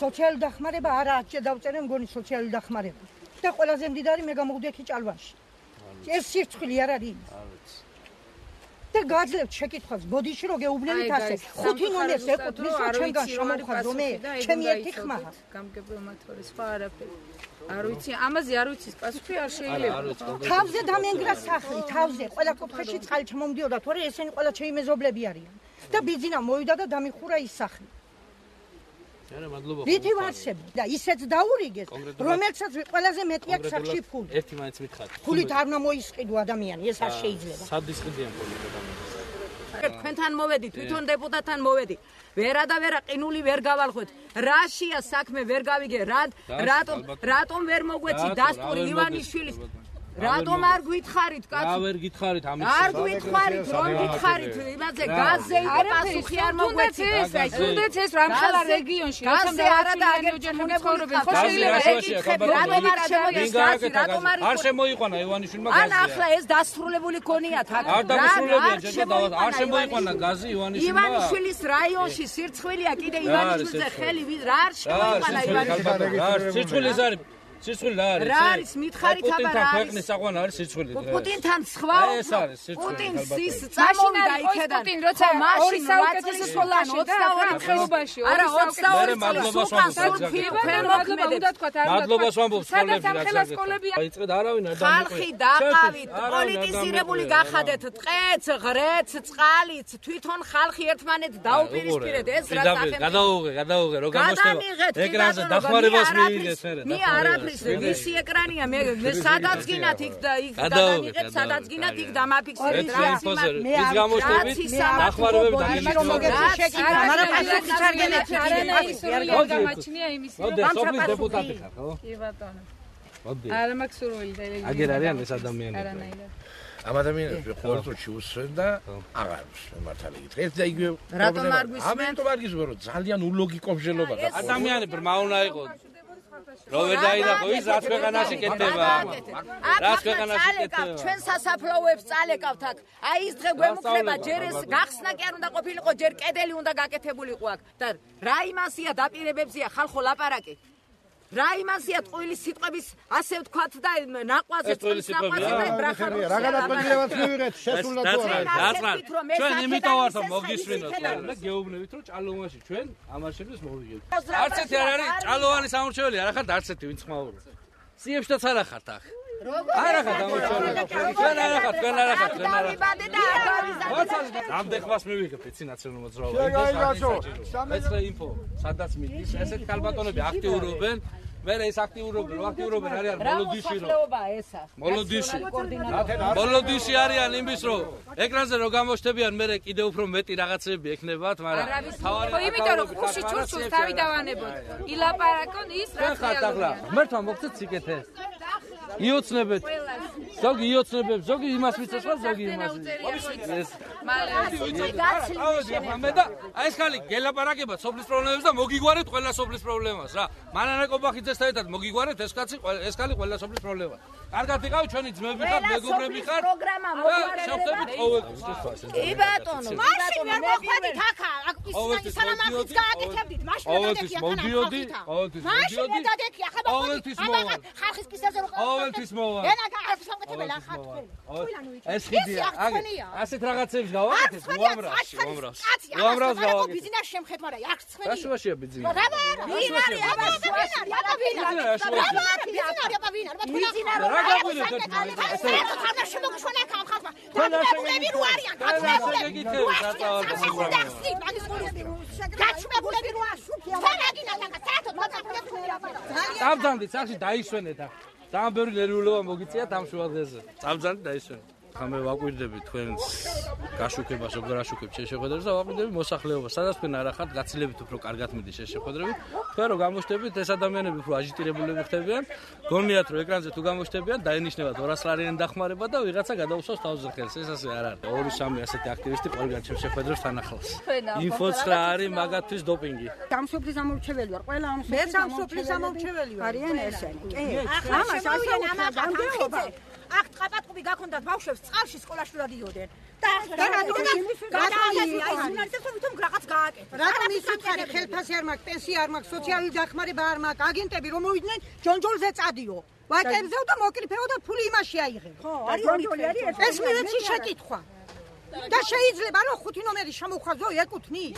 სოციალური დახმარება არა აჭე დავწერე მგონი სოციალური დახმარება. და ყველაზე მდიდარი მე გამოვდიაქი ჭალვაში. ეს სირცხვილი არ არის. და გაძლევთ შეკითხვას ბოდიში რო გეუბნებით ასე 5 ნომერს ეკუთვნის რომ ჩემგან შემოვხაზო მე ჩემი ერთი ხმა გამგებრელმათორი სხვა არაფერი არ ვიცი ამაზე არ ვიცი პასუხი არ შეიძლება თავზე დამენგრა სახლი თავზე ყველა კუთხეში წყალი ჩამომდიოდა თორე ესენი ყველა ჩემი მეზობლები არიან და ბიძინა მოვიდა და დამიხურა ის სახლი რითი ვარსები და ისეც დაურიგეს რომელსაც ყველაზე მეტი აქვს სახში ფული ერთი მაინც მითხარით ფულით არ უნდა მოისყიდო ადამიანი ეს არ შეიძლება სად ისყიდიან ფულით ადამიანს თქვენთან მოვედი თვითონ დეპუტატთან მოვედი ვერა და ვერა ყინული ვერ გავალხვეთ რაშია საქმე ვერ გავიგე რატომ ვერ მოგვეცი დასტური ივანიშვილის რატომ არ გითხარით კაცო? რა ვერ გითხარით ამის? არ გითხარით, რომ გითხარით, იმაზე გაზზე იყო პასუხი არ მოგვეცით. თუნდაც ეს რამხელა რეგიონში, გაზზე არა და აგერჯერ მოგეცხოვრობენ. ხო შეიძლება ეკითხები, რატომ არ შემოდის გაზი, რატომ არ შემოიყვანა ივანიშვილმა გაზი? ან ახლა ეს დასრულებული ქონიათ აქ. არ დასრულებია ჯერ არ შემოიყვანა გაზი ივანიშვილმა. ივანიშვილის რაიონში სირცხვილია კიდე ივანიშვილზე ხელი რა არ შემოიყვანა ივანიშვილმა. რა სირცხვილი არის? სირცხვილი რა არის? რა არის? მითხარით აბა რა არის? ქვეყნის საყვანა არის სირცხვილი. პუტინთან სხვა ეს არის სირცხვილი. პუტინს ის წამოვიდა იქედან. პუტინ როცა ორი საუკეთესო სოლანი 22 ხეობაში. არა 22 მადლობას ვამბობ სკოლები. აიწყეთ არავინ არ დამიყვება. ხალხი დაყავით, პოლიტიზირებული გახადეთ, ტყეც, ღრეც, წყალიც, თვითონ ხალხი ერთმანეთს დაუპირისპირეთ ეს რა სახე. გადაუღე, რო გამოჩნდება ეკრანზე დახმარებას მიიღეთ მერე. მე არაფრის ვისი ეკრანია მე სადაც გინათ იქ და იქ დაგანიღეთ სადაც გინათ იქ დამაფიქსირეთ რა ის გამოჩნდებით დახმარებები დაგეგმეთ მაგრამ პასუხი ჩარგენეთ არ გამაჩნია იმის სოფლის დეპუტატი ხარ ხო? კი ბატონო მოდი არ მაქვს სურვილი ტელევიზია აგერ არიან ეს ადამიანები არანაირად ამ ადამიანებს ყოველთვის უსვენ და აღარ უსვენ მართალი გითხრა ეს და იგივე რატომ არ გვისმენ? ამიტომ არ გისმენ რომ ძალიან ულოგიკო მსჯელობა და ადამიანები ბრმა იყო რო ვერ დაიდახო ის რაც ქვეყანაში კეთდება რაც ქვეყანაში კეთდება ჩვენ სასაფლაოებს წალეკავთ აქ აი ის დღე გვემუქრება ჯერ ეს გახსნა კი არ უნდა ყოფილიყო ჯერ კედელი უნდა გაკეთებულიყო აქ და რა იმასია დაპირებებზია ხალხო ლაპარაკი რა იმასია ტყუილის სიტყვების ასე ვთქვათ და ნაყვაზე ტყუილის ნაყვაზე და ბრახა რა გადაწყვეტილებაც მივიღეთ შესულა თუ არა ჩვენ იმიტომ ვართ რომ მოგისვენოთ და გეუბნებით რომ ჭალოვანში ჩვენ ამაშენებს მოვიგებთ არც ერთი არ არის ჭალოვანის ამორჩეველი არ ხართ არც ერთი ვინც ხმაურობს სიებშთაც არ ხართ ახ არა ხართ ამორჩეველი ჩვენ არ ხართ ჩვენ არ ხართ ჩვენ არ ხართ ამდეხმას მივიღებთ იცი ნაციონალურ მოძრაობა ეს ინფო სადაც მიდის ესეთ ქალბატონები აქტიურობენ მე ეს აქტიურობენ არიან მოლოდიში რომ მოლოდიში არიან იმის რომ ეკრანზე რომ გამოჩნდებიან მე კიდე უფრო მეტი რაღაცები ექნებათ მაგრამ თავარი ხო იმიტომ რომ ხუში ჩურჩულს თავი დავანებოთ ილაპარაკონ ის რაც ახლა ღმერთმა მოგცეთ სიკეთე იოცნებეთ ზოგი იოცნებებს ზოგი იმას ვიცეს ხო ზოგი იმას ეს მალე მე და აი ეს ხალი გელაპარაკება სოფლის პრობლემებს და მოგიგვარეთ ყველა სოფლის პრობლემას რა მანანა კობახიძესთან ერთად მოგიგვარეთ ეს ხალი ყველა სოფლის პრობლემა კარგად იყავით ჩვენი ძმები ხართ მეგობრები ხართ პროგრამა მოგვარებით კი ბატონო მაშინ ვერ მოხვედით ახლა სალამახის გააკეთებდით მაშინ მოდიოდი მაშინ დადექი ახლა ხალხის პისაზე რო ყოველთვის მოვა ენა გააკეთებელა ხარ ეს ხიდია ასეთ რაღაცებს გავაკეთეთ უამრავს გავაკეთეთ ბიზნეს შემხედ მაგრამ აქ ცხენი რა შუაშია ბიზნესი რა ვინარი აბა წამძანდით სახში დაისვენეთ ახლა ძალიან ბევრი ნერვიულობა მოგიწიათ ამ შუა დღეზე წამძანდით დაისვენეთ ხამე ვაკვირდები თქვენს გაშუქებას როგორ აშუქებთ შეხედრებს და ვაკვირდები მოსახლეობას სადაც თქვენ არ ახართ გაცილებით უფრო კარგად მიდის შეხედრები თქვენ რომ გამოჩნდებით ეს ადამიანები უფრო აჟიტირებულები ხდებიან გონიათ რომ ეკრანზე თუ გამოჩნდებიან დაენიშნებათ 200 ლარიანი დახმარება და ვიღაცა გადაუსვავს თავზე ხელს ეს ასე არ არის 2-3 ასეთი აქტივისტი ყველგან ჩემს შეხედრებს თანახავს ინფო9 არის მაგათთვის დოპინგი სამსოფლის ამორჩეველი ვარ ყველა ამსოფლის ამორჩეველი ვარ არიან ესენი კი ამას ასე ამახახიძე აქ თხაპატყუბი გაქონდათ ბავშვებს წყალში სკოლაში დადიოდნენ. და რატომ ის უთხარი ხელფასი არ მაქვს, პენსია არ მაქვს, სოციალური დახმარება არ მაქვს, აგენტები რომ მოვიდნენ ჯონჯოლზე წადიო. ვაკებზეო და მოკრიფეო და ფული იმაში აიღე. ეს მივეცი შეკითხვა. და შეიძლება რომ 5 ნომერი შემოხვაზო ეკუთვნით?